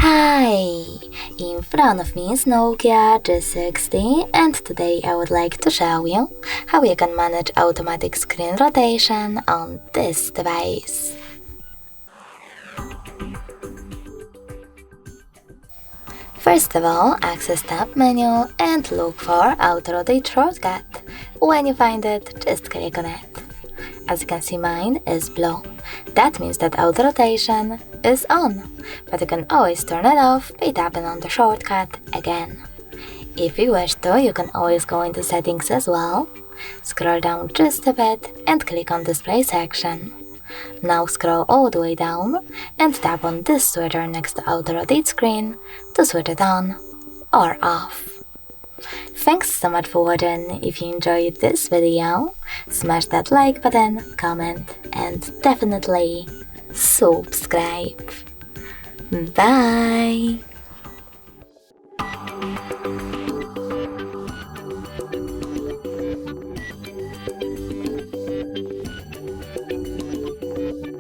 Hi! In front of me is NOKIA G60 and today I would like to show you how you can manage automatic screen rotation on this device. First of all, access Tab menu and look for Auto Rotate shortcut. When you find it, just click on it. As you can see, mine is blue. That means that auto rotation is on, but you can always turn it off by tapping on the shortcut again. If you wish to, you can always go into settings as well, scroll down just a bit and click on display section. Now scroll all the way down and tap on this switcher next to auto rotate screen to switch it on or off. Thanks so much for watching. If you enjoyed this video, smash that like button, comment and definitely subscribe. Bye!